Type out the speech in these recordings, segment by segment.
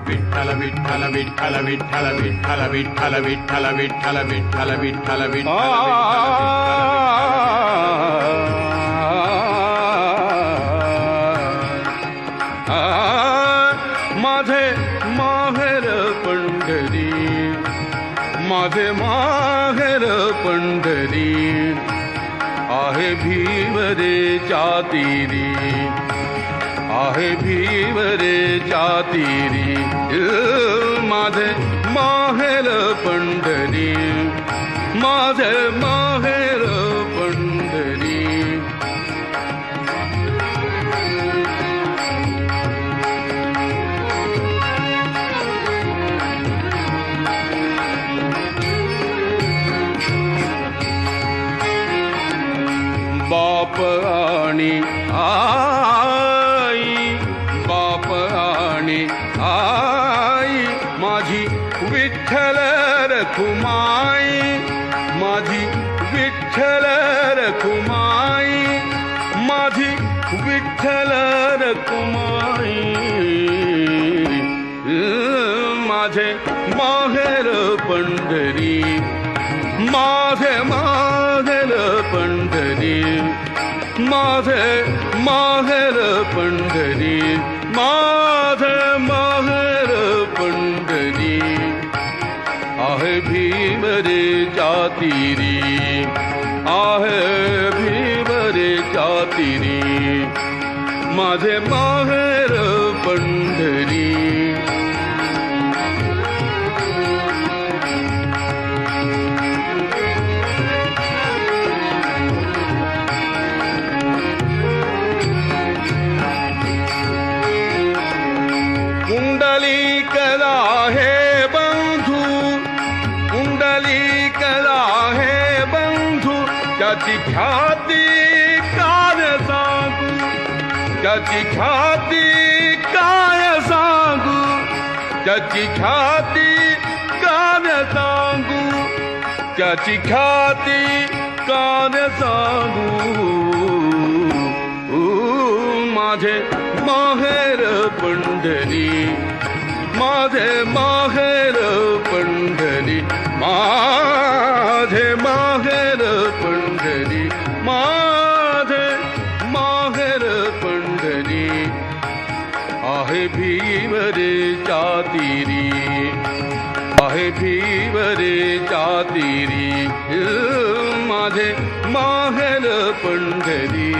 विठ्ठल विठ्ठल विठ्ठल विठ्ठल विठ्ठल विठ्ठल विठ्ठल विठ्ठल विठ्ठल विठ्ठल विठ्ठल माझे माहेर पंढरी, माझे माहेर पंढरी, आहे भीवरेच्या तीरी, आहे भीवरेच्या तीरी, माझे माहेर पंढरी, माझे माहेर पंढरी. बाप आणि आई, बाप आणि आई, माझी विठ्ठल रखुमाई, माझी विठ्ठल रखुमाई, माझी विठ्ठल रखुमाई. माझे माहेर पंढरी, माझे माहेर पंढरी, माझे माहेर पंढरी, माझे माहेर पंढरी, आहे भीवरेच्या तीरी, आहे भीवरेच्या तीरी, माझे माहेर पंढरी. पुंडलिकला हे बंधू, पुंडलिकला हे बंधू, त्याची ख्याती काय सांगू, त्याची ख्याती काय सांगू, त्याची ख्याती काय सांगू, त्याची ख्याती काय सांगू. माझे माहेर पंढरी, माझे माहेर पंढरी, माझे माहेर पंढरी, माझे माहेर पंढरी, आहे भीवरेच्या तीरी, आहे भीवरेच्या तीरी, माझे माहेर पंढरी,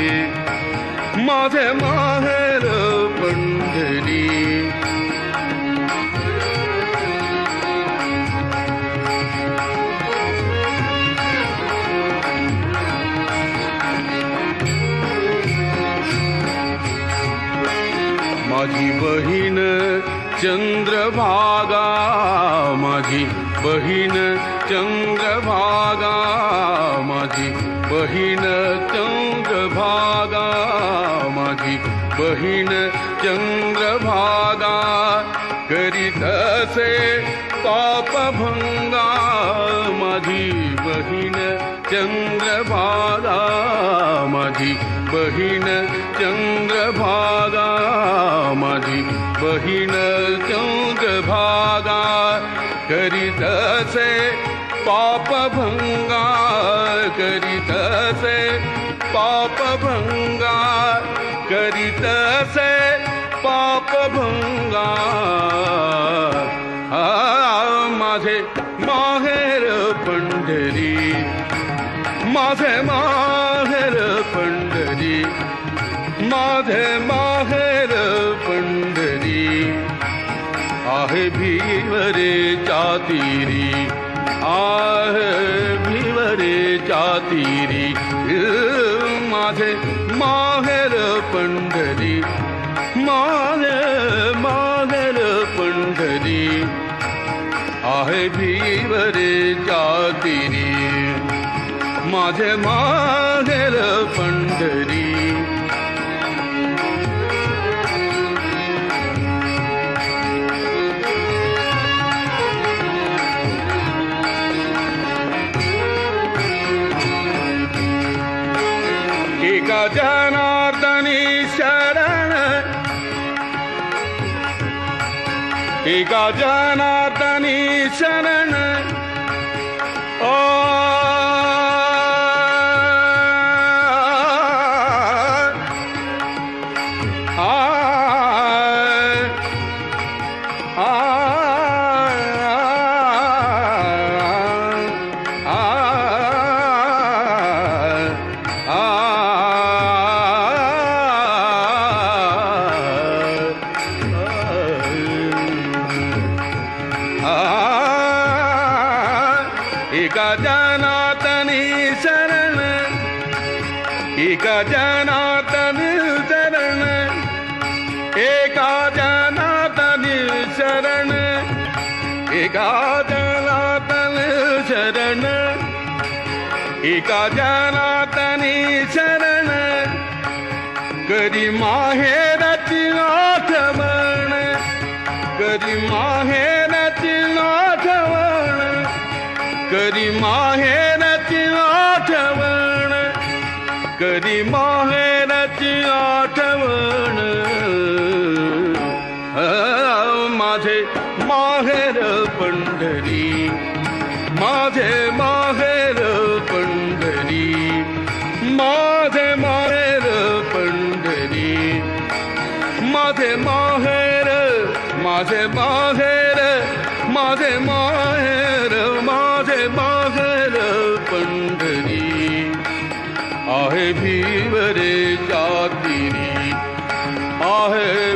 माझे माहेर पंढरी. माझी बहीण चंद्रभागा, माझी बहीण चंद्रभागा, माझी बहीण चंद्रभागा, माझी बहीण चंद्रभागा, करीत असे पापभंगा, माझी बहीण चंद्रभागा, माझी बहीण चंद्रभागा, माझी बहीण चंद्रभागा, करीत असे पापभंगा, करीत असे पापभंगा, करीत असे पापभंगा. माझे माहेर पंढरी, माझे माहेर पंढरी, माझे माहेर पंढरी, आहे भीवरेच्या तीरी, आहे भीवरेच्या तीरी, माझे माहेर पंढरी, माझे माहेर पंढरी, आहे भीवरेच्या तीरी, माझे माहेर पंढरी. एका जनार्दनी शरण, एका जनार्दनी शरण ओ एका जनार्दनी शरण एका जनार्दनी शरण एका जनार्दनी शरण एका जनार्दनी शरण एका जनार्दनी शरण कधी माहेराची आठवण कधी माहेराची आठवण कधी माहेराची आठवण कधी माहेराची आठवण माझे माहेर पंढरी माझे माहेर पंढरी माझे माहेर पंढरी माझे माहेर माझे माहेर माझे माहेर माझे माहेर पंढरी आहे भीवरे जातिरी आहे